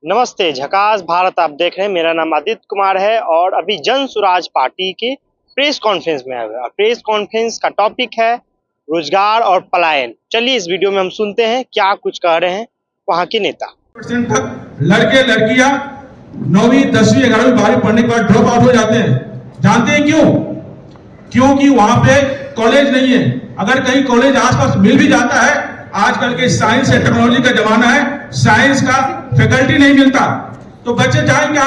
नमस्ते, झकास भारत आप देख रहे हैं। मेरा नाम आदित्य कुमार है और अभी जन सुराज पार्टी के प्रेस कॉन्फ्रेंस में आए हुए हैं। प्रेस कॉन्फ्रेंस का टॉपिक है रोजगार और पलायन। चलिए इस वीडियो में हम सुनते हैं क्या कुछ कह रहे हैं वहां के नेता। % तक लड़के लड़कियां 9वीं 10वीं 11वीं 12वीं पढ़ने के बाद ड्रॉप आउट हो जाते हैं। जानते हैं क्यों? क्योंकि वहां पे कॉलेज नहीं है। अगर कहीं कॉलेज आसपास मिल भी जाता है, आजकल के साइंस एंड टेक्नोलॉजी का जमाना है, साइंस का फैकल्टी नहीं मिलता, तो बच्चे जाएं क्या?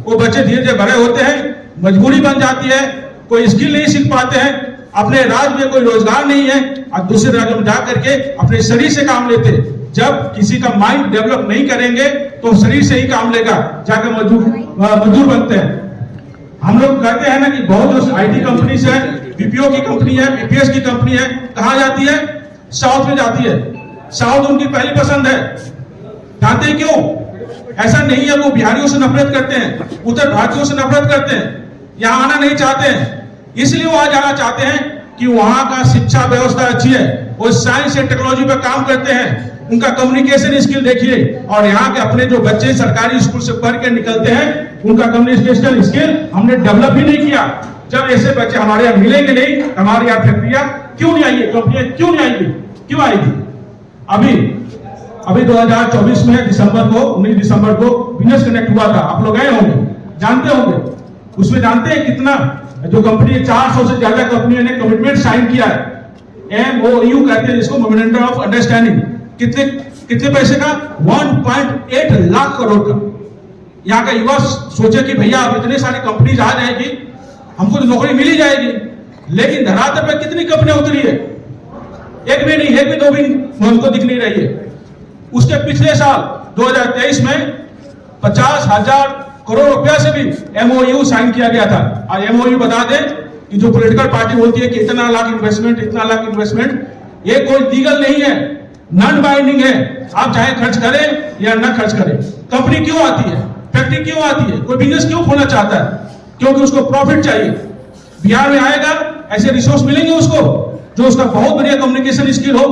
वो बच्चे धीरे धीरे बड़े होते हैं, मजबूरी बन जाती है, कोई स्किल नहीं सीख पाते हैं, अपने राज्य में कोई रोजगार नहीं है और दूसरे राज्य में जा करके अपने शरीर से काम लेते। जब किसी का माइंड डेवलप नहीं करेंगे तो शरीर से ही काम लेगा, जाकर मजदूर बनते हैं। हम लोग कहते हैं ना कि बहुत जो आईटी कंपनीज है, बीपीओ की कंपनी है, बीपीएस की कंपनी है, कहाँ जाती है? साउथ में जाती है। साउथ उनकी पहली पसंद है। जानते हैं क्यों? ऐसा नहीं है वो बिहारियों से नफरत करते हैं, उत्तर भारतीयों से नफरत करते हैं, यहाँ आना नहीं चाहते हैं। इसलिए वहां जाना चाहते हैं कि वहां का शिक्षा व्यवस्था अच्छी है, वो साइंस एंड टेक्नोलॉजी पर काम करते हैं, उनका कम्युनिकेशन स्किल देखिए। और यहाँ के अपने जो बच्चे सरकारी स्कूल से पढ़ के निकलते हैं, उनका कम्युनिकेशन स्किल हमने डेवलप ही नहीं किया। जब ऐसे बच्चे हमारे यहाँ मिलेंगे नहीं, हमारे यहाँ फैक्ट्रियां क्यों नहीं आएगी, कंपनियां क्यों नहीं आएगी, क्यों आएगी? अभी 2024 में 19 दिसंबर को बिजनेस कनेक्ट हुआ था, आप लोग गए होंगे, जानते होंगे। उसमें जानते हैं कितना जो कंपनी 400 से ज्यादा कंपनियों ने कमिटमेंट साइन किया है, MOU कहते हैं जिसको, मेमोरेंडम ऑफ अंडरस्टैंडिंग। कितने पैसे का? 1.8 लाख करोड़ का। यहाँ का युवा सोचे कि भैया अब इतने सारी कंपनीज आ जाएगी, हमको तो नौकरी मिल ही जाएगी, लेकिन धरातल पर कितनी कंपनियां उतरी है? एक भी नहीं, एक भी दो भी हमको दिख नहीं रही है। उसके पिछले साल 2023 में 50,000 करोड़ रुपया से भी MOU साइन किया गया था। और MOU बता दें कि जो पॉलिटिकल पार्टी बोलती है कि इतना लाख इन्वेस्टमेंट, ये कोई लीगल नहीं है, नॉन बाइंडिंग है। आप चाहे खर्च करें या ना खर्च करें। कंपनी क्यों आती है? फैक्ट्री क्यों आती है? कोई बिजनेस क्यों खोलना चाहता है? क्योंकि उसको प्रॉफिट चाहिए। बिहार में आएगा, ऐसे रिसोर्स मिलेंगे उसको जो उसका बहुत बढ़िया कम्युनिकेशन स्किल हो,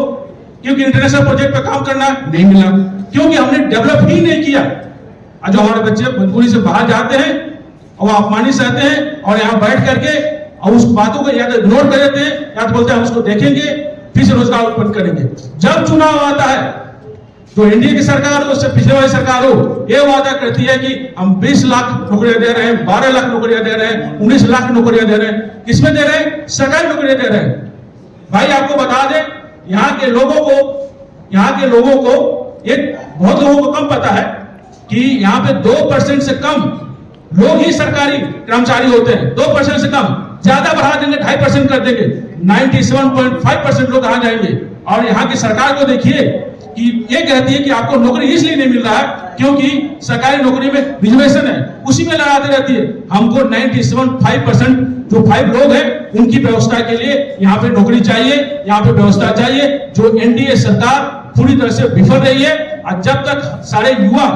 क्योंकि इंटरनेशनल प्रोजेक्ट पे काम करना नहीं मिला, क्योंकि हमने डेवलप ही नहीं किया। और जो हमारे बच्चे मजबूरी से बाहर जाते हैं और अपमानित रहते हैं और यहाँ बैठ करके और उस बातों को या तो इग्नोर कर देते हैं या तो बोलते हैं हम उसको देखेंगे, फिर से रोजगार उत्पन्न करेंगे। जब चुनाव आता है तो एनडीए की सरकार हो, उससे पिछले वाली सरकार हो, ये वादा करती है कि हम 20 लाख नौकरियां दे रहे हैं, 12 लाख नौकरियां दे रहे हैं, 19 लाख नौकरियां दे रहे हैं। किसमें दे रहे हैं? सरकारी नौकरियां दे रहे हैं। भाई आपको बता दें, यहाँ के लोगों को एक बहुत लोगों को कम पता है कि यहाँ पे 2% से कम लोग ही सरकारी कर्मचारी होते हैं। 2% से कम, ज्यादा बढ़ा देंगे 2.5% कर देंगे, 97.5% लोग कहाँ जाएंगे? और यहाँ की सरकार को देखिए कि ये कहती है कि आपको नौकरी इसलिए नहीं मिल रहा है क्योंकि सरकारी नौकरी में रिजर्वेशन है, उसी में लड़ाती रहती है। हमको 97.5% जो 5 लोग हैं उनकी व्यवस्था के लिए यहाँ पे नौकरी चाहिए, यहाँ पे व्यवस्था चाहिए, जो एनडीए सरकार पूरी तरह से विफल रही है। और जब तक सारे युवा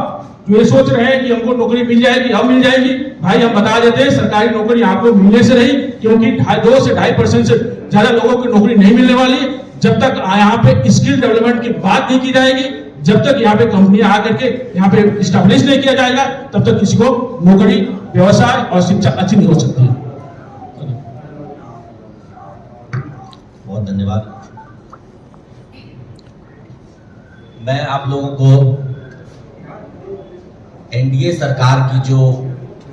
जो ये सोच रहे हैं कि हमको नौकरी मिल जाएगी, अब मिल जाएगी, भाई हम बता देते हैं सरकारी नौकरी आपको मिलने से रही, क्योंकि 2 से 2.5% से ज्यादा लोगों को नौकरी नहीं मिलने वाली है। जब तक यहाँ पे स्किल डेवलपमेंट की बात नहीं की जाएगी, जब तक यहाँ पे कंपनियां आकर के यहाँ पे स्टैब्लिश नहीं किया जाएगा, तब तक किसी को नौकरी, व्यवसाय और शिक्षा अच्छी नहीं हो सकती है। बहुत धन्यवाद। मैं आप लोगों को एनडीए सरकार की जो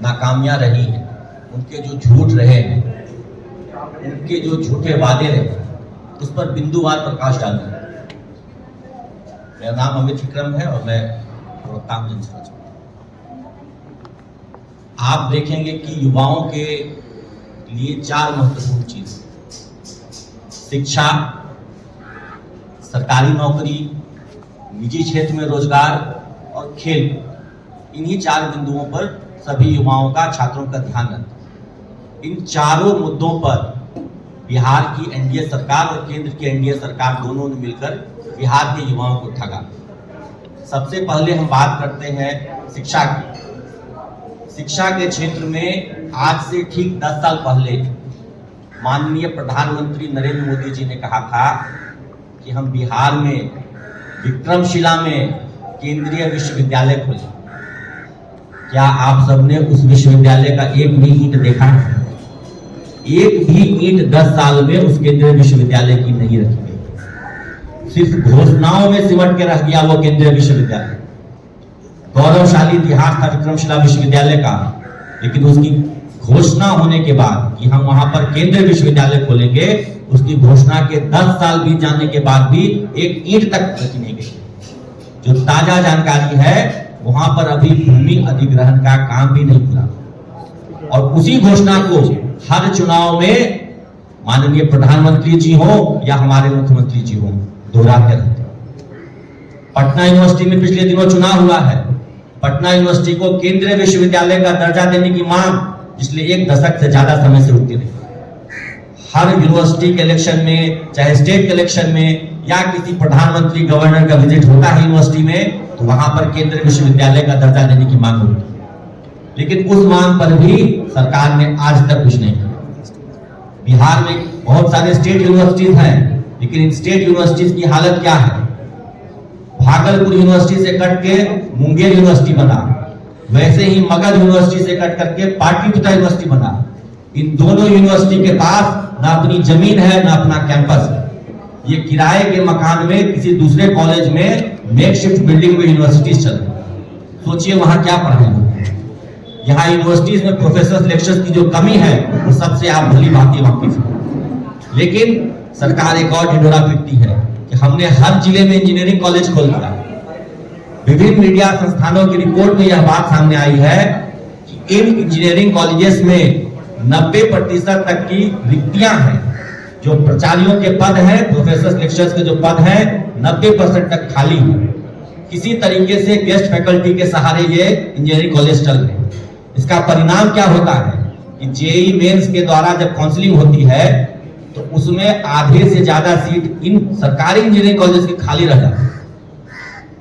नाकामियां रही हैं, उनके जो झूठ रहे हैं, उनके जो झूठे वादे रहे, उस पर बिंदुवार प्रकाश डालना। मेरा नाम अमित विक्रम है और मैं रोहतांग जनसभा से। आप देखेंगे कि युवाओं के लिए 4 महत्वपूर्ण चीज: शिक्षा, सरकारी नौकरी, निजी क्षेत्र में रोजगार और खेल। इन्हीं 4 बिंदुओं पर सभी युवाओं का, छात्रों का ध्यान रहता है। इन चारों मुद्दों पर बिहार की एनडीए सरकार और केंद्र की एनडीए सरकार दोनों ने मिलकर बिहार के युवाओं को ठगा। सबसे पहले हम बात करते हैं शिक्षा की। शिक्षा के क्षेत्र में आज से ठीक 10 साल पहले माननीय प्रधानमंत्री नरेंद्र मोदी जी ने कहा था कि हम बिहार में विक्रमशिला में केंद्रीय विश्वविद्यालय खोले। क्या आप सबने उस विश्वविद्यालय का एक भी ईंट देखा है? एक भी ईंट 10 साल में उस केंद्रीय विश्वविद्यालय की नहीं रखी गई। सिर्फ घोषणाओं में सिमट के रह गया वो केंद्रीय विश्वविद्यालय। गौरवशाली इतिहास था विक्रमशिला विश्वविद्यालय का, लेकिन उसकी घोषणा होने के बाद कि हम वहां पर केंद्रीय विश्वविद्यालय खोलेंगे, उसकी घोषणा के 10 साल बीत जाने के बाद भी एक ईंट तक रखी नहीं गई। जो ताजा जानकारी है, वहां पर अभी भूमि अधिग्रहण का काम भी नहीं पूरा, और उसी घोषणा को हर चुनाव में माननीय प्रधानमंत्री जी हो या हमारे मुख्यमंत्री जी हो दोहराते रहते। पटना यूनिवर्सिटी में पिछले दिनों चुनाव हुआ है। पटना यूनिवर्सिटी को केंद्रीय विश्वविद्यालय का दर्जा देने की मांग पिछले 1 दशक से ज्यादा समय से उठती रही। हर यूनिवर्सिटी के इलेक्शन में, चाहे स्टेट के इलेक्शन में, या किसी प्रधानमंत्री गवर्नर का विजिट होता है यूनिवर्सिटी में, तो वहां पर केंद्रीय विश्वविद्यालय का दर्जा देने की मांग होती है। लेकिन उस मांग पर भी सरकार ने आज तक कुछ नहीं किया। बिहार में बहुत सारे स्टेट यूनिवर्सिटीज हैं, लेकिन इन स्टेट यूनिवर्सिटीज की हालत क्या है? भागलपुर यूनिवर्सिटी से कट के मुंगेर यूनिवर्सिटी बना, वैसे ही मगध यूनिवर्सिटी से कट करके पाटलिपुत्र यूनिवर्सिटी बना। इन दोनों यूनिवर्सिटी के पास ना अपनी जमीन है, ना अपना कैंपस है। ये किराए के मकान में किसी दूसरे कॉलेज में मेकशिफ्ट बिल्डिंग में यूनिवर्सिटीज चल रही। सोचिए वहां क्या पढ़ाई होती है। यहाँ यूनिवर्सिटीज में प्रोफेसर लेक्चर्स की जो कमी है, वो सबसे आप भली भांति वाकिफ हैं। लेकिन सरकार एक और ढिंढोरा पीटती है कि हमने हर जिले में इंजीनियरिंग कॉलेज खोल दिया। विभिन्न मीडिया संस्थानों की रिपोर्ट में यह बात सामने आई है कि इन इंजीनियरिंग कॉलेजेस में 90% तक की रिक्तियां हैं। जो प्राचार्यों के पद हैं, प्रोफेसर लेक्चर्स के जो पद हैं, 90% तक खाली है। किसी तरीके से गेस्ट फैकल्टी के सहारे ये इंजीनियरिंग कॉलेज चल रहे हैं। इसका परिणाम क्या होता है कि जेईई मेंस के द्वारा जब काउंसलिंग होती है, तो उसमें आधे से ज्यादा सीट इन सरकारी इंजीनियरिंग कॉलेज के खाली रह जाती है।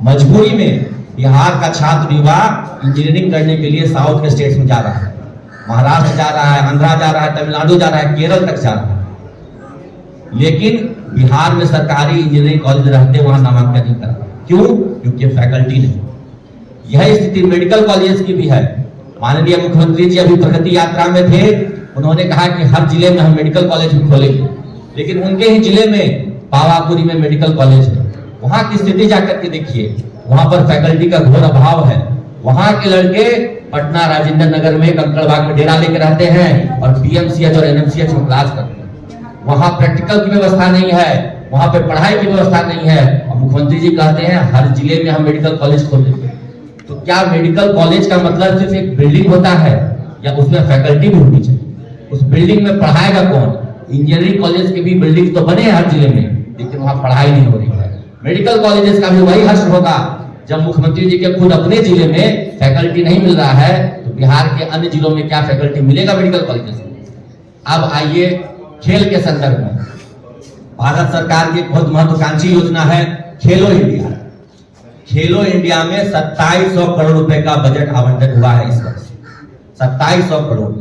मजबूरी में बिहार का छात्र युवा इंजीनियरिंग करने के लिए साउथ के स्टेट्स में जा रहा है, महाराष्ट्र जा रहा है, आंध्रा जा रहा है, तमिलनाडु जा रहा है, केरल तक जा रहा है। लेकिन बिहार में सरकारी इंजीनियरिंग कॉलेज रहते वहां नामांकन नहीं कर। क्यों? क्योंकि फैकल्टी नहीं। यह स्थिति मेडिकल कॉलेज की भी है। माननीय मुख्यमंत्री जी अभी प्रगति यात्रा में थे, उन्होंने कहा कि हर जिले में हम मेडिकल कॉलेज खोलेंगे, लेकिन उनके ही जिले में पावापुरी में मेडिकल कॉलेज है। वहां की स्थिति जाकर के देखिए, वहां पर फैकल्टी का घोर अभाव है। वहां के लड़के पटना राजेंद्र नगर में कंकड़बाग में डेरा लेकर रहते हैं और पीएमसीएच और एनएमसीएच में क्लास करते हैं। वहां प्रैक्टिकल की व्यवस्था नहीं है, वहां पे पढ़ाई की व्यवस्था नहीं है, और मुख्यमंत्री जी कहते हैं हर जिले में हम मेडिकल कॉलेज खोल देंगे। तो क्या मेडिकल कॉलेज का मतलब सिर्फ एक बिल्डिंग होता है, या उसमें फैकल्टी भी होनी चाहिए? उस बिल्डिंग में पढ़ाएगा कौन? इंजीनियरिंग कॉलेज के भी बिल्डिंग तो बने हर जिले में, लेकिन वहां पढ़ाई नहीं हो रही है। मेडिकल कॉलेजेस का भी वही हश्र होगा जब मुख्यमंत्री जी के खुद अपने जिले में फैकल्टी नहीं मिल रहा है, तो बिहार के अन्य जिलों में क्या फैकल्टी मिलेगा मेडिकल कॉलेजेस में? अब आइए खेल के संदर्भ में। भारत सरकार की एक बहुत महत्वाकांक्षी योजना है खेलो इंडिया। खेलो इंडिया में 2700 करोड़ रुपए का बजट आवंटन हुआ है इस वर्ष, 2700 करोड़।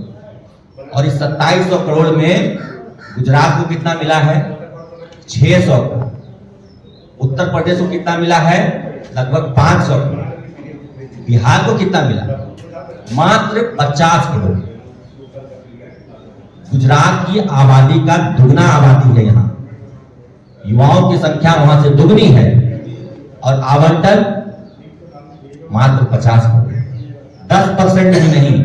और इस 2700 करोड़ में गुजरात को कितना मिला है? 600 करोड़। उत्तर प्रदेश को कितना मिला है? लगभग 500 करोड़। बिहार को कितना मिला? मात्र 50 करोड़। गुजरात की आबादी का दुगना आबादी है। यहाँ युवाओं की संख्या वहां से दुगनी है, और आवंटन मात्र 50 करोड़। 10% भी नहीं।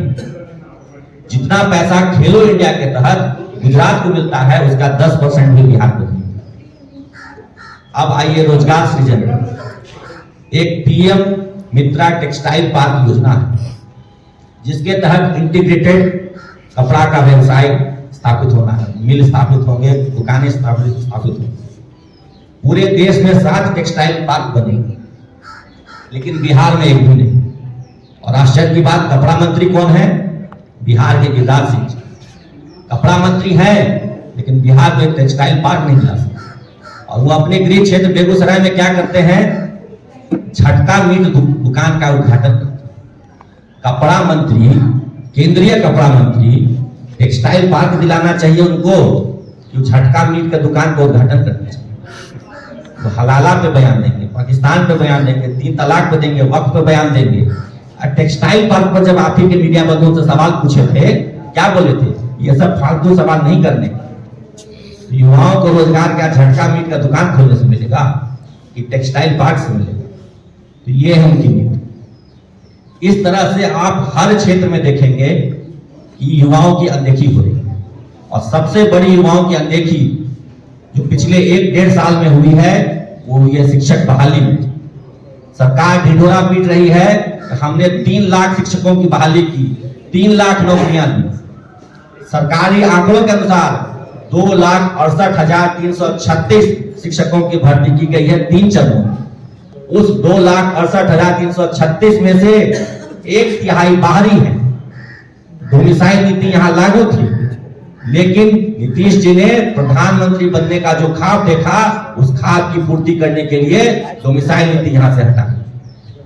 जितना पैसा खेलो इंडिया के तहत गुजरात को मिलता है, उसका 10% भी बिहार को नहीं। अब आइए रोजगार सृजन। एक पीएम मित्रा टेक्सटाइल पार्क योजना है, जिसके तहत इंटीग्रेटेड कपड़ा का व्यवसाय स्थापित होना है। मिल स्थापित होंगे, दुकानें स्थापित होंगी। पूरे देश में 7 टेक्सटाइल पार्क बनेंगे, लेकिन बिहार में एक भी नहीं। और आश्चर्य की बात, कपड़ा मंत्री कौन है? बिहार के गिरिराज सिंह जी कपड़ा मंत्री हैं, लेकिन बिहार में टेक्सटाइल पार्क नहीं बना सकते। और वो अपने गृह क्षेत्र बेगूसराय में क्या करते हैं? झटका मीट दुकान का उद्घाटन करते हैं। कपड़ा मंत्री, केंद्रीय कपड़ा मंत्री, टेक्सटाइल पार्क दिलाना चाहिए उनको, कि झटका मीट का दुकान का उद्घाटन करना चाहिए। तो हलाला पे बयान देंगे, पाकिस्तान पे बयान देंगे, 3 तलाक पे देंगे, वक्त पे बयान देंगे। टेक्सटाइल पार्क पर जब आप ही के मीडिया बंधुओं से सवाल पूछे थे, क्या बोले थे? ये सब फालतू सवाल नहीं करने। युवाओं को रोजगार क्या झटका मीट का दुकान खोलने से मिलेगा कि टेक्सटाइल पार्क से मिलेगा? तो ये है उनकी नीति। इस तरह से आप हर क्षेत्र में देखेंगे कि युवाओं की अनदेखी हो रही है। और सबसे बड़ी युवाओं की अनदेखी जो पिछले 1-1.5 साल में हुई है वो ये शिक्षक बहाली में। सरकार ढिढोरा पीट रही है, हमने 3 लाख शिक्षकों की बहाली की, 3 लाख नौकरियां दी। सरकारी आंकड़ों के अनुसार 2,68,336 शिक्षकों की भर्ती की गई है 3 चरणों में। उस 2,68,336 में से 1/3 बाहरी है। डोमिसाइल नीति यहां लागू थी, लेकिन नीतीश जी ने प्रधानमंत्री बनने का जो ख्वाब देखा, उस ख्वाब की पूर्ति करने के लिए डोमिसाइल नीति यहां से हटा।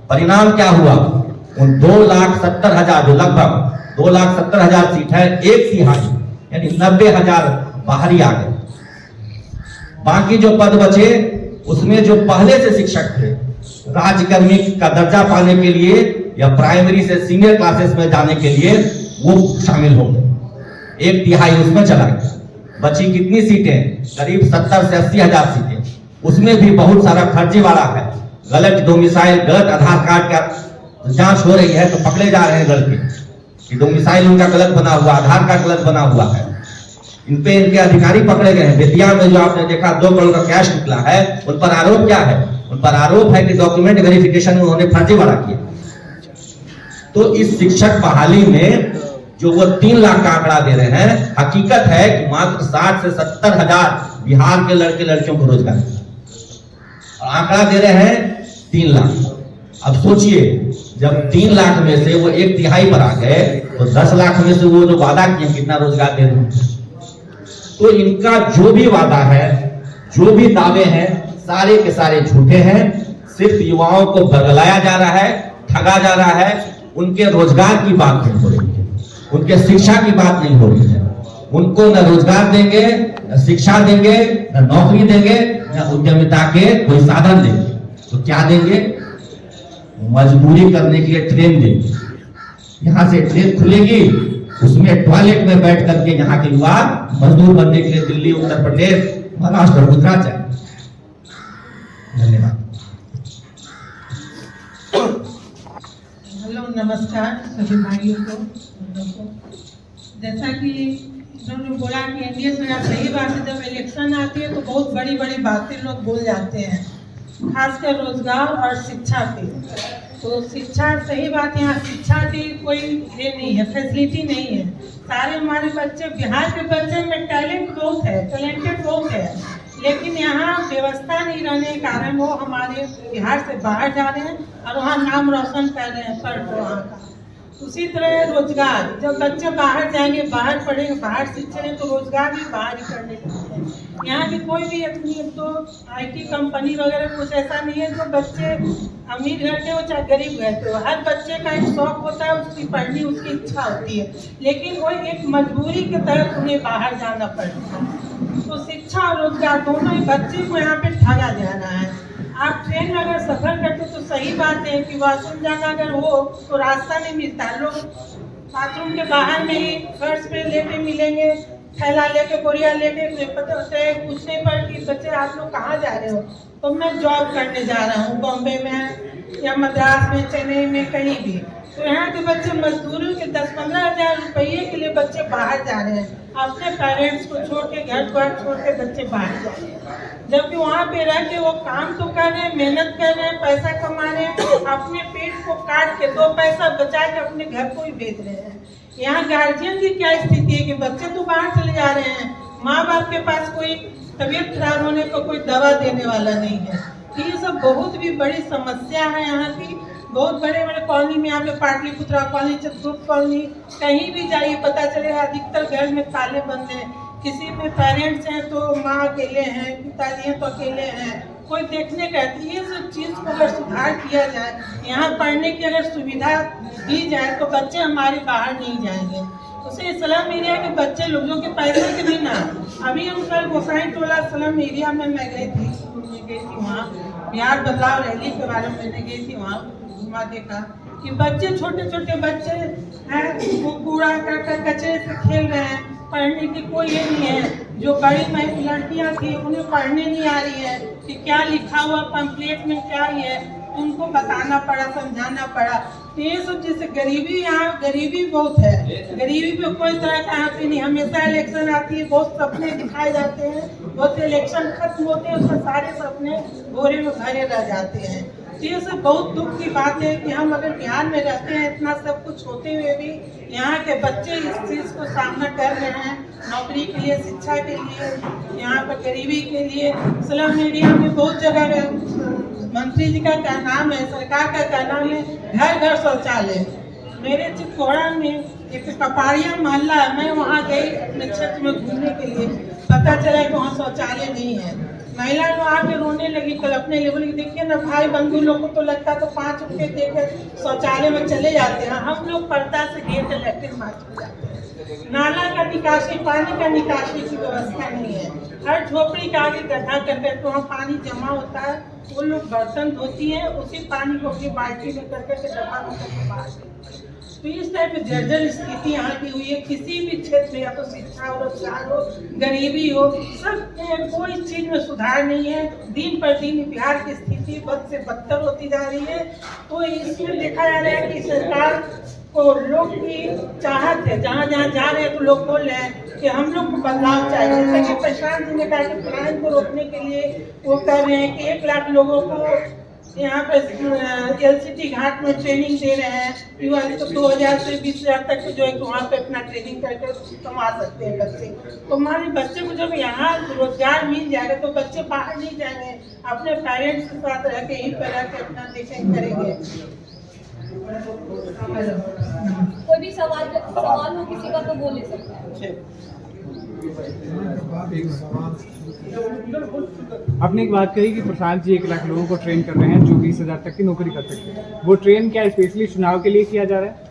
परिणाम क्या हुआ? उन 2,70,000 जो लगभग 2,70,000 सीट है, 1/3 यानी 90,000 बाहरी आ गए। बाकी जो पद बचे उसमें जो पहले से शिक्षक थे, राज्यकर्मी का दर्जा पाने के लिए या प्राइमरी से सीनियर क्लासेस में जाने के लिए, वो शामिल हो गए। 1/3 उसमें चला गया। बची कितनी सीटें? करीब 70 से 80 हजार सीटें। उसमें भी बहुत सारा फर्जीवाड़ा है। गलत डोमिसाइल, गलत आधार कार्ड का जांच हो रही है तो पकड़े जा रहे हैं गलती कि डोमिसाइल उनका गलत बना हुआ, आधार कार्ड गलत बना हुआ है। इन पे इनके अधिकारी पकड़े गए हैं। बेतिया में जो आपने देखा 2 करोड़ का कैश निकला है, उन पर आरोप क्या है? उन पर आरोप है कि डॉक्यूमेंट वेरिफिकेशन में उन्होंने फर्जीवाड़ा किया। तो इस शिक्षक बहाली में जो वो 3 लाख का आंकड़ा दे रहे हैं, हकीकत है कि मात्र 60 से 70 हजार बिहार के लड़के लड़कियों को रोजगार, और आंकड़ा दे रहे हैं 3 लाख। अब सोचिए, जब 3 लाख में से वो 1/3 पर आ गए तो 10 लाख में से वो जो वादा किए कितना रोजगार दे रहे हैं। तो इनका जो भी वादा है, जो भी दावे हैं, सारे के सारे झूठे हैं। सिर्फ युवाओं को बरगलाया जा रहा है, ठगा जा रहा है। उनके रोजगार की बात नहीं हो रही है, उनके शिक्षा की बात नहीं हो रही है। उनको न रोजगार देंगे, न शिक्षा देंगे, न नौकरी देंगे, न उद्यमिता के कोई साधन देंगे। तो क्या देंगे? मजदूरी करने के लिए ट्रेन देंगे। यहाँ से ट्रेन खुलेगी, उसमें टॉयलेट में बैठ करके यहाँ के युवा मजदूर बनने के लिए दिल्ली, उत्तर प्रदेश, महाराष्ट्र, गुजरात जाए। धन्यवाद। हेलो, नमस्कार सभी भाइयों को। जैसा कि इन्होंने बोला कि एनडीए सरकार, सही बात है, जब इलेक्शन आती है तो बहुत बड़ी बड़ी बातें लोग बोल जाते हैं, खासकर रोजगार और शिक्षा की। तो शिक्षा, सही बात है, यहाँ शिक्षा की कोई ये नहीं है, फैसिलिटी नहीं है। सारे हमारे बच्चे, बिहार के बच्चे में टैलेंटेड बहुत है, लेकिन यहाँ व्यवस्था नहीं रहने के कारण वो हमारे बिहार से बाहर जा रहे हैं और वहाँ नाम रोशन कर रहे हैं पढ़ वहाँ का। उसी तरह रोजगार, जब बच्चे बाहर जाएंगे, बाहर पढ़ेंगे, बाहर सीखेंगे तो रोजगार भी बाहर ही करने लगते हैं। यहाँ की कोई भी अपनी तो IT कंपनी वगैरह कुछ ऐसा नहीं है जो बच्चे अमीर घर के हो चाहे गरीब घर के हो। हर बच्चे का एक शौक होता है, उसकी पढ़ने उसकी इच्छा होती है, लेकिन वो एक मजबूरी के तहत उन्हें बाहर जाना पड़ता है। तो शिक्षा और रोजगार दोनों ही बच्चे को यहाँ पे ठगा जा रहा है। आप ट्रेन में अगर सफर करते तो सही बात है कि वॉशरूम जाना अगर हो तो रास्ता नहीं मिलता, लोग बाथरूम के बाहर में ही फर्श पे लेके मिलेंगे, थैला लेके, बोरिया लेके। पूछने पर कि बच्चे आप लोग कहाँ जा रहे हो? तो मैं जॉब करने जा रहा हूँ, बॉम्बे में या मद्रास में, चेन्नई में, कहीं भी। तो यहाँ के बच्चे मजदूरी के 10-15 हजार रुपये के लिए बच्चे बाहर जा रहे हैं, अपने पेरेंट्स को छोड़ के, घर द्वार छोड़ के बच्चे बाहर जा रहे हैं। जबकि वहाँ पे रह के वो काम तो कर रहे हैं, मेहनत कर रहे हैं, पैसा कमा रहे हैं, अपने पेट को काट के 2 पैसा बचा के अपने घर को ही बेच रहे हैं। यहाँ गार्जियन की क्या स्थिति है कि बच्चे तो बाहर चले जा रहे हैं, माँ बाप के पास कोई तबीयत खराब होने पर कोई दवा देने वाला नहीं है। तो ये सब बहुत भी बड़ी समस्या है यहाँ की। बहुत बड़े बड़े कॉलोनी में, यहाँ पे पाटलिपुत्रा कॉलोनी, चित्रकूट कॉलोनी, कहीं भी जाइए पता चलेगा अधिकतर घर में ताले बंद हैं। किसी में पेरेंट्स हैं तो माँ अकेले हैं, पिताजी हैं तो अकेले हैं, कोई देखने का। ये सब चीज़ को अगर सुधार किया जाए, यहाँ पढ़ने की अगर सुविधा दी जाए तो बच्चे हमारे बाहर नहीं जाएंगे। उसे सलम एरिया के बच्चे लोग जो कि पैसे के बिना, अभी हम कल गोसाई टोला सलम एरिया में मैं गई थी वहाँ बिहार बदलाव रैली के बारे में मैंने गई थी, वहाँ घुमा देखा। कि बच्चे छोटे छोटे बच्चे हैं वो कूड़ा करकर कचरे से खेल रहे हैं, पढ़ने की कोई ये नहीं है। जो बड़ी लड़कियां थी उन्हें पढ़ने नहीं आ रही है कि क्या लिखा हुआ पंपलेट में क्या है, उनको बताना पड़ा, समझाना पड़ा। तो ये सब जैसे गरीबी, यहाँ गरीबी बहुत है, गरीबी पे कोई तरह का यहाँ पे नहीं। हमेशा इलेक्शन आती है, बहुत सपने दिखाए जाते हैं, बहुत इलेक्शन खत्म होते हैं उसमें सारे सपने भोरे में भरे रह जाते हैं। तो ये सब बहुत दुख की बात है कि हम अगर बिहार में रहते हैं, इतना सब कुछ होते हुए भी यहाँ के बच्चे इस चीज़ को सामना कर रहे हैं, नौकरी के लिए, शिक्षा के लिए, यहाँ पर गरीबी के लिए। स्लम एरिया में बहुत जगह मंत्री जी का क्या नाम है, सरकार का क्या नाम है, घर घर शौचालय। मेरे चितौड़ा में एक कपाड़िया मोहल्ला है, मैं वहाँ गई अपने क्षेत्र में घूमने के लिए, पता चला कि वहाँ शौचालय नहीं है। महिला लोग आके रोने लगी, कल्पने लगी, बोली देखिए ना भाई बंधु लोग को तो लगता तो 5 रुपये देकर शौचालय में चले जाते हैं, हम लोग पर्दा से घेर कर लैट्रिन मार जाते हैं। नाला का निकासी, पानी का निकासी की व्यवस्था नहीं है। हर झोपड़ी के आगे गड्ढा करके तो वहाँ पानी जमा होता है, वो लोग बर्तन धोती हैं, उसी पानी को अपनी बाल्टी में करके डब्बा में करके बाहर। तो इस टाइप की जर्जर स्थिति यहाँ की हुई है। किसी भी क्षेत्र में, या तो शिक्षा हो, रोजगार हो, गरीबी हो, सब कोई चीज में सुधार नहीं है। दिन पर दिन बिहार की स्थिति बद से बदतर होती जा रही है। तो इसमें देखा जा रहा है कि सरकार को लोग की चाहत है, जहाँ जहाँ जा रहे हैं तो लोग बोल रहे हैं कि हम लोग को बदलाव चाहिए। जैसे कि प्रशांत जी ने कहा कि पलायन को रोकने के लिए वो कर रहे हैं कि 1 लाख लोगों को यहाँ पे LCT घाट में ट्रेनिंग दे रहे हैं। युवा तो 2000 से 20,000 तक जो है वहाँ पे अपना ट्रेनिंग करके कमा सकते हैं बच्चे। तो हमारे बच्चे को जब यहाँ रोजगार मिल जाएगा तो बच्चे बाहर नहीं जाएंगे, अपने पेरेंट्स के साथ रह के यहीं पर रह के अपना देखें करेंगे। कोई भी सवाल हो किसी का तो वो ले सकता है। आपने एक बात कही कि प्रशांत जी 1 लाख लोगों को ट्रेन कर रहे हैं जो 20,000 तक की नौकरी कर सकते हैं। वो ट्रेन क्या स्पेशली चुनाव के लिए किया जा रहा है?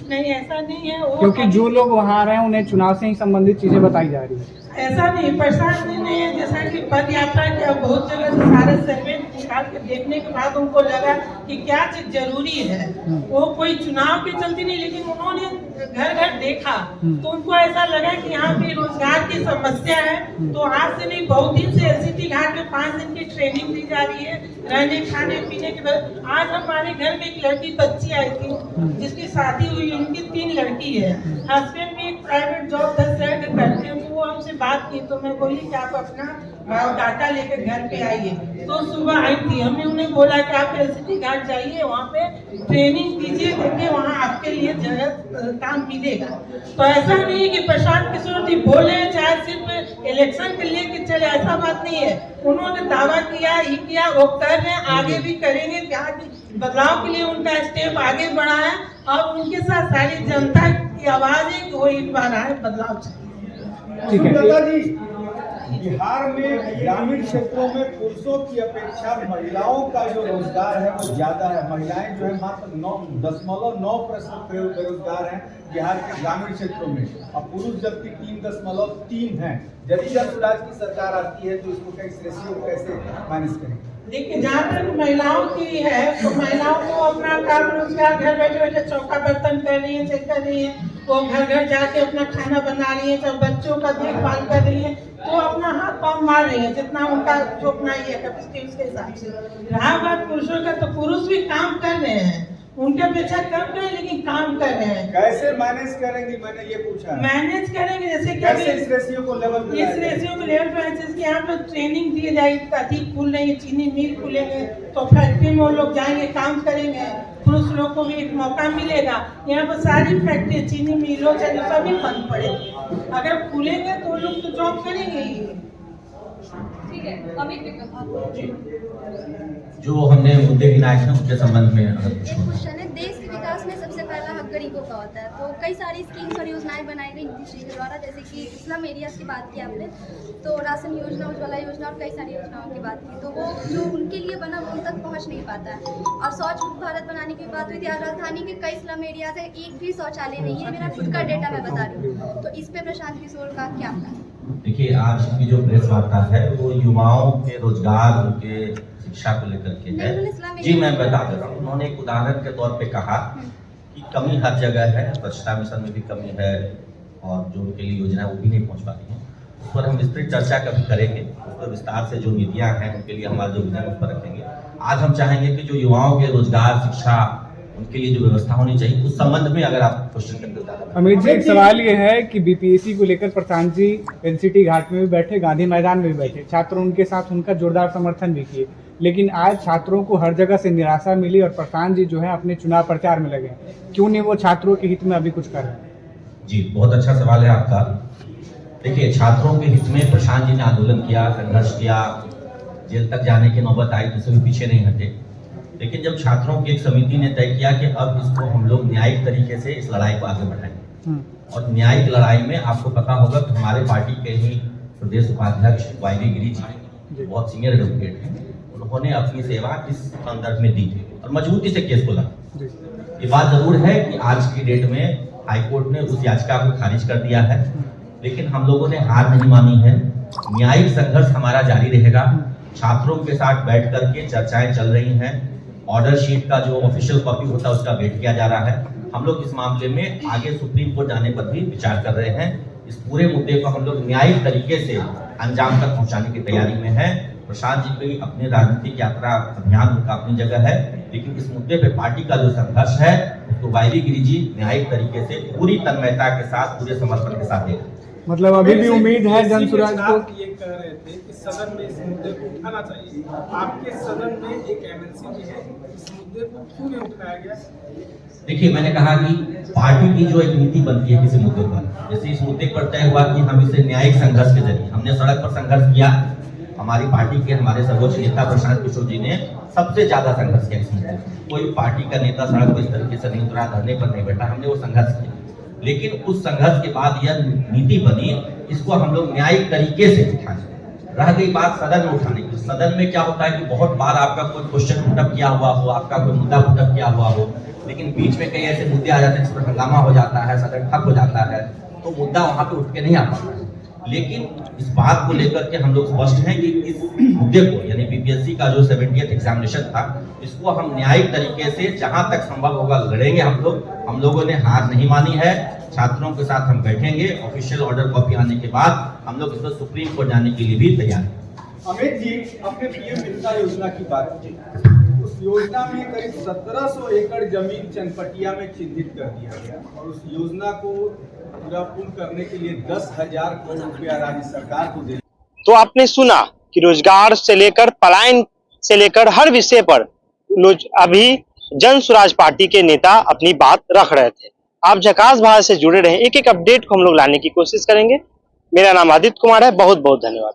नहीं, ऐसा नहीं है। क्योंकि जो लोग वहाँ आ रहे हैं उन्हें चुनाव से ही संबंधित चीजें बताई जा रही है। ऐसा नहीं, प्रशांत जी ने जैसा कि पद यात्रा किया, बहुत जगह से सारे सर्वे निकाल के देखने के बाद उनको लगा कि क्या चीज जरूरी है। वो कोई चुनाव के चलते नहीं, लेकिन उन्होंने घर घर देखा तो उनको ऐसा लगा कि यहाँ पे रोजगार की समस्या है। तो आज से नहीं, बहुत दिन से LCT घाट में 5 दिन की ट्रेनिंग दी जा रही है, रहने खाने पीने के बाद। आज हमारे घर में एक लड़की बच्ची आई थी जिसकी शादी हुई, उनकी 3 लड़की है, हस्बैंड भी एक प्राइवेट जॉब 10 शहर के करते हैं। तो वो हमसे बात की तो मैं बोली कि आप अपना बायोडाटा लेकर घर पे आइए। तो सुबह आई थी, हमने उन्हें बोला कि आप LCT घाट जाइए, वहाँ पे ट्रेनिंग कीजिए, देखिए वहाँ आपके लिए जगह काम मिलेगा। तो ऐसा नहीं है कि प्रशांत किशोर जी बोले चाहे सिर्फ इलेक्शन के लिए कि चले, ऐसा बात नहीं है। उन्होंने दावा किया, ये किया, वो कर रहे हैं, आगे भी करेंगे। बिहार के बदलाव के लिए उनका स्टेप आगे बढ़ा है और उनके साथ सारी जनता की आवाज है कि वो इस बार आए, बदलाव चाहिए। ठीक है दादाजी, बिहार में ग्रामीण क्षेत्रों में पुरुषों की अपेक्षा महिलाओं का जो रोजगार है वो ज्यादा है। महिलाएं जो है मात्र 9.9% बेरोजगार हैं बिहार के ग्रामीण क्षेत्रों में, और पुरुष जबकि 3.3 हैं। यदि जन स्वराज की सरकार आती है तो इसको इस रेशियो को कैसे मैनेज करेंगे? देखिए, जहाँ तक महिलाओं की है तो महिलाओं को अपना काम रोजगार घर बैठे बैठे चौका बर्तन कर रही है, चेक कर रही है, वो घर घर जाके अपना खाना बना रही है, चाहे बच्चों का देखभाल कर रही है, तो अपना हाथ पाँव मार रही है जितना उनका जो अपना ये कैपेसिटी उसके हिसाब से। रहा बात पुरुषों का, तो पुरुष भी काम कर रहे हैं, उनके अपेक्षा कम करें लेकिन काम कर रहे हैं। कैसे मैनेज करेंगे, मैंने ये पूछा है। मैनेज करेंगे जैसे कि कैसे इस रेशियो को लेवल पे इस रेशियो को लेवल पे जिसकी यहाँ पे ट्रेनिंग दी जाएगी, अधिक खुल रही है, चीनी मिल खुलेंगे तो फैक्ट्री में वो लोग जाएंगे, काम करेंगे, पुरुष लोग को भी एक मौका मिलेगा। यहाँ पर सारी फैक्ट्री, चीनी मिलों चाहे सभी बंद पड़ेगी, अगर खुलेंगे तो लोग तो जॉब करेंगे ही। ठीक है, अमित जो हमने मुद्दे गिनाए थे उनके संबंध में अगर एक क्वेश्चन है, देश के विकास में सबसे पहला हक गरीबों का होता है। तो कई सारी स्कीम्स और योजनाएं बनाई गई नीतीश जी के द्वारा, जैसे कि स्लम एरियाज की बात की आपने, तो राशन योजना, उज्ज्वला योजना और कई सारी योजनाओं की बात की, तो वो जो उनके लिए बना वो उन तक पहुँच नहीं पाता है। और स्वच्छ भारत बनाने की बात हुई थी, राजधानी के कई स्लम एरियाज है, एक भी शौचालय नहीं है, मेरा खुद का डेटा मैं बता रही हूँ। तो इस पे प्रशांत किशोर का क्या प्लान? देखिए, आज की जो प्रेस वार्ता है वो युवाओं के रोजगार, उनके शिक्षा को लेकर के नहीं, है। उन्होंने इस्लाम जी मैं बता दे रहा हूँ। उन्होंने एक उदाहरण के तौर पे कहा कि कमी हर जगह है, स्वच्छता मिशन में भी कमी है और जो उनके लिए योजना है वो भी नहीं पहुंच पाती है। उस पर हम विस्तृत चर्चा कभी करेंगे, उस पर विस्तार से जो नीतियां हैं उनके लिए हमारा जो विजन उस पर रखेंगे। आज हम चाहेंगे कि जो युवाओं के रोजगार, शिक्षा, उनके लिए जो व्यवस्था होनी चाहिए उस संबंध में अगर आप क्वेश्चन करते हो। अमित जी, एक सवाल ये है कि बीपीएससी को लेकर प्रशांत जी एनसीटी घाट में भी बैठे, गांधी मैदान में भी बैठे, छात्र उनके साथ उनका जोरदार समर्थन भी किए, लेकिन आज छात्रों को हर जगह से निराशा मिली और प्रशांत जी जो है अपने चुनाव प्रचार में लगे। क्यों नहीं वो छात्रों के हित में अभी कुछ कर रहे हैं? जी बहुत अच्छा सवाल है आपका। देखिए, छात्रों के हित में प्रशांत जी ने आंदोलन किया, संघर्ष किया, जेल तक जाने की नौबत आई तो भी पीछे नहीं हटे। लेकिन जब छात्रों की एक समिति ने तय किया कि अब इसको हम लोग न्यायिक तरीके से इस लड़ाई को आगे बढ़ाएंगे, और न्यायिक लड़ाई में आपको पता होगा कि हमारे पार्टी के ही प्रदेश उपाध्यक्ष वाईवी गिरी जी बहुत सीनियर एडवोकेट हैं, उन्होंने अपनी सेवा इस संदर्भ में दी थी और मजबूती से केस को लड़ा। ये बात जरूर है कि आज की डेट में हाईकोर्ट ने उस याचिका को खारिज कर दिया है, लेकिन हम लोगों ने हार नहीं मानी है। न्यायिक संघर्ष हमारा जारी रहेगा। छात्रों के साथ बैठ करके चर्चाएं चल रही हैं। ऑर्डर शीट का जो ऑफिशियल कॉपी होता है उसका वेट किया जा रहा है। हम लोग इस मामले में आगे सुप्रीम कोर्ट जाने पर भी विचार कर रहे हैं। इस पूरे मुद्दे को हम लोग न्यायिक तरीके से अंजाम तक पहुंचाने की तैयारी में है। प्रशांत जी की अपनी राजनीतिक यात्रा अभियान उनका अपनी जगह है, लेकिन इस मुद्दे पे पार्टी का जो संघर्ष है उसको वाईवी गिरी जी न्यायिक तरीके से पूरी तन्मयता के साथ, पूरे समर्पण के साथ दे। मतलब अभी भी उम्मीद है जनसुराज को। ये कह रहे थे कि सदन में इस मुद्दे को उठाना चाहिए। आपके सदन में एक एमएलसी भी है, इस मुद्दे को क्यों नहीं उठाया गया? देखिए, मैंने कहा कि पार्टी की जो एक नीति बनती है किसी मुद्दे पर, जैसे इस मुद्दे पर तय हुआ कि हम इसे न्यायिक संघर्ष के जरिए, हमने सड़क पर संघर्ष किया। हमारी पार्टी के हमारे सर्वोच्च नेता प्रशांत किशोर जी ने सबसे ज्यादा संघर्ष किया इस मुद्दे पर। कोई पार्टी का नेता सड़क पर इस तरीके से नहीं उतरा, धरने पर नहीं बैठा, हमने वो संघर्ष किया। लेकिन उस संघर्ष के बाद यह नीति बनी, इसको हम लोग न्यायिक तरीके से उठाएं। रह गई बात सदन में उठाने की। सदन में क्या होता है कि बहुत बार आपका कोई क्वेश्चन पुटअप किया हुआ हो, आपका कोई मुद्दा पुटअप किया हुआ हो, लेकिन बीच में कई ऐसे मुद्दे आ जाते हैं जिस पर हंगामा हो जाता है, सदन ठप हो जाता है, तो मुद्दा वहां पे उठ के नहीं आ पाता है। लेकिन इस बात को लेकर के हम लोग स्पष्ट हैं कि इस मुद्दे को, यानी बीपीएससी का जो 70th एग्जामिनेशन था, इसको हम न्यायिक तरीके से जहां तक संभव होगा लड़ेंगे। हम लोगों ने हार नहीं मानी है। छात्रों के साथ हम बैठेंगे। ऑफिशियल ऑर्डर कॉपी आने के बाद हम लोग इसको सुप्रीम कोर्ट जाने के लिए भी तैयार हैं। अमित जी, अपने पीएम मित्रा योजना की बात की, उस योजना में करीब 1700 एकड़ जमीन चनपटिया में चिन्हित कर दिया गया और उस योजना को पूरा पूर्ण करने के लिए 10,000 करोड़ रुपया राज्य सरकार को दे। तो आपने सुना कि रोजगार से लेकर पलायन से लेकर हर विषय पर अभी जनसुराज पार्टी के नेता अपनी बात रख रहे थे। आप झकास भारत से जुड़े रहे, एक एक अपडेट को हम लोग लाने की कोशिश करेंगे। मेरा नाम आदित्य कुमार है। बहुत बहुत धन्यवाद।